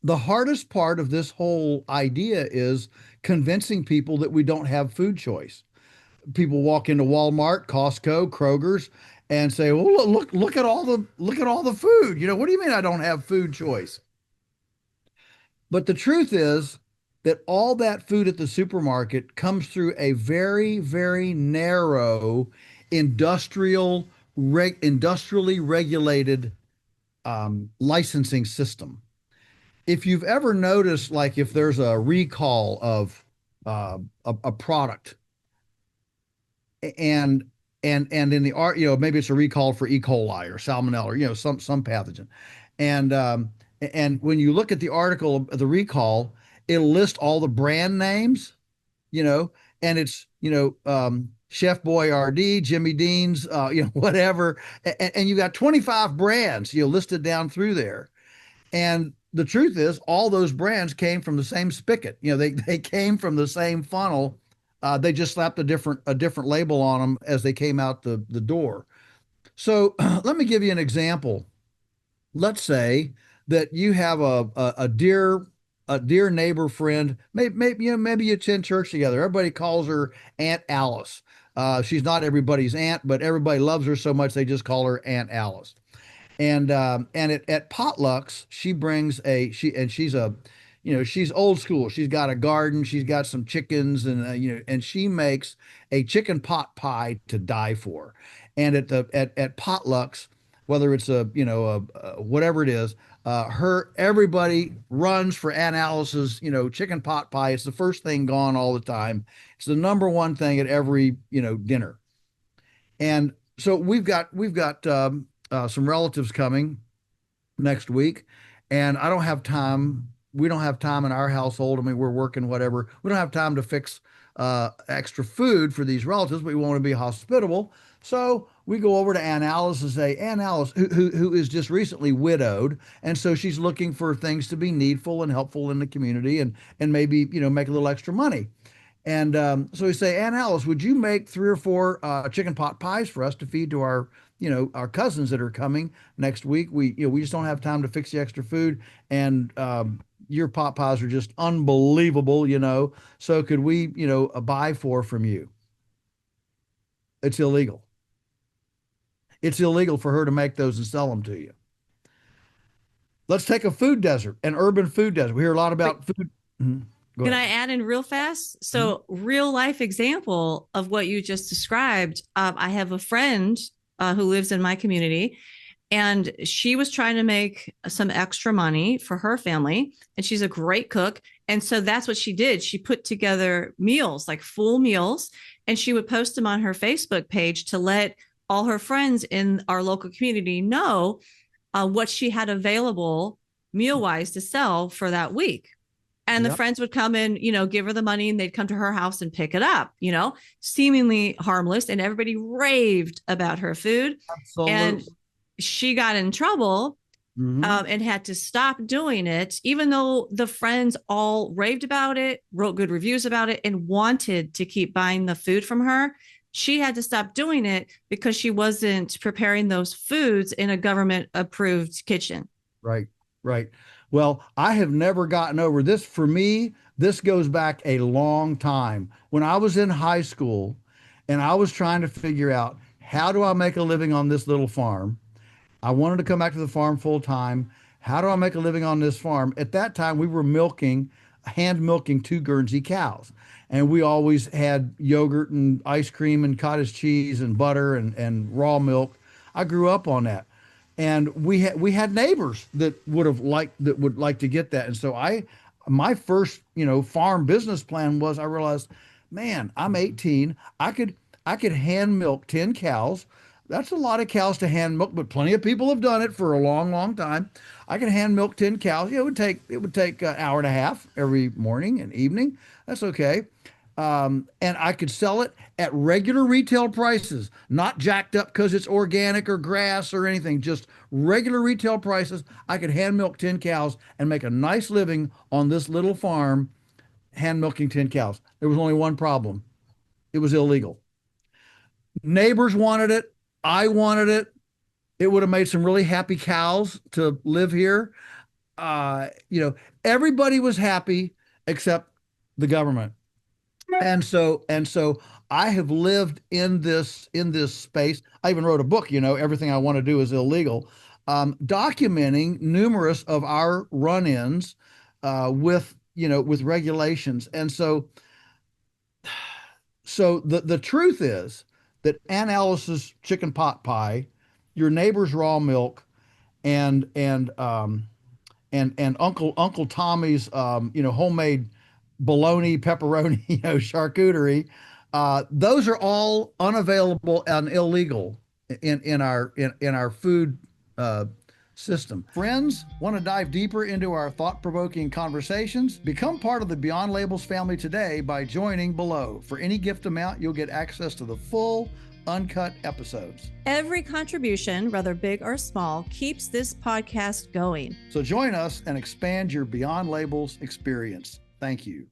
The hardest part of this whole idea is convincing people that we don't have food choice. People walk into Walmart, Costco, Kroger's, and say, "Well, look at all the food. You know, what do you mean I don't have food choice?" But the truth is that all that food at the supermarket comes through a very, very narrow industrially regulated licensing system. If you've ever noticed, like if there's a recall of a product, and and in the art, you know, maybe it's a recall for E. coli or salmonella or some pathogen, and and when you look at the article of the recall, it'll list all the brand names, you know, and it's Chef Boyardee, Jimmy Dean's, whatever, and you got 25 brands, listed down through there. And the truth is, all those brands came from the same spigot. They came from the same funnel. They just slapped a different label on them as they came out the door. So let me give you an example. Let's say that you have a dear neighbor friend. Maybe you attend church together. Everybody calls her Aunt Alice. She's not everybody's aunt, but everybody loves her so much they just call her Aunt Alice. And at potlucks, she brings she's she's old school. She's got a garden. She's got some chickens, and she makes a chicken pot pie to die for. And at potlucks, whether it's whatever it is, her everybody runs for Aunt Alice's chicken pot pie. It's the first thing gone all the time. It's the number one thing at every dinner. And so we've got some relatives coming next week, and I don't have time. We don't have time in our household. I mean, we're working, whatever. We don't have time to fix extra food for these relatives, but we want to be hospitable. So we go over to Aunt Alice and say, Aunt Alice, who is just recently widowed, and so she's looking for things to be needful and helpful in the community, and maybe make a little extra money. And so we say, Aunt Alice, would you make three or four chicken pot pies for us to feed to our cousins that are coming next week? We just don't have time to fix the extra food, and your pot pies are just unbelievable. So could we, buy four from you? It's illegal. It's illegal for her to make those and sell them to you. Let's take a food desert, an urban food desert. We hear a lot Wait, about food. Mhm. Go can ahead. I add in real fast? Mhm. So, real life example of what you just described. I have a friend who lives in my community, and she was trying to make some extra money for her family, and she's a great cook. And so that's what she did. She put together meals, like full meals, and she would post them on her Facebook page to let all her friends in our local community know what she had available meal wise to sell for that week. And the Yep. friends would come and, give her the money, and they'd come to her house and pick it up, seemingly harmless. And everybody raved about her food. And Absolutely. she got in trouble Hmm. and had to stop doing it, even though the friends all raved about it, wrote good reviews about it, and wanted to keep buying the food from her. She had to stop doing it because she wasn't preparing those foods in a government approved kitchen. Right, right. Well, I have never gotten over this. For me, this goes back a long time. When I was in high school and I was trying to figure out how do I make a living on this little farm, I wanted to come back to the farm full time. How do I make a living on this farm? At that time, we were hand milking two Guernsey cows. And we always had yogurt and ice cream and cottage cheese and butter and raw milk. I grew up on that. And we had neighbors that would like to get that. And so my first, farm business plan was I realized, man, I'm 18. I could hand milk 10 cows. That's a lot of cows to hand milk, but plenty of people have done it for a long, long time. I can hand milk 10 cows. Yeah, it would take an hour and a half every morning and evening. That's okay. And I could sell it at regular retail prices, not jacked up because it's organic or grass or anything, just regular retail prices. I could hand milk 10 cows and make a nice living on this little farm, hand milking 10 cows. There was only one problem: it was illegal. Neighbors wanted it. I wanted it. It would have made some really happy cows to live here. you know, everybody was happy except the government. And so I have lived in this space. I even wrote a book, you know, Everything I Want to Do is Illegal, documenting numerous of our run-ins with, you know, with regulations. And so the truth is that Aunt Alice's chicken pot pie, your neighbor's raw milk, and Uncle Tommy's you know, homemade bologna, pepperoni, you know, charcuterie. Those are all unavailable and illegal in our food uh, system. Friends, want to dive deeper into our thought-provoking conversations? Become part of the Beyond Labels family today by joining below. For any gift amount, you'll get access to the full uncut episodes. Every contribution, whether big or small, keeps this podcast going. So join us and expand your Beyond Labels experience. Thank you.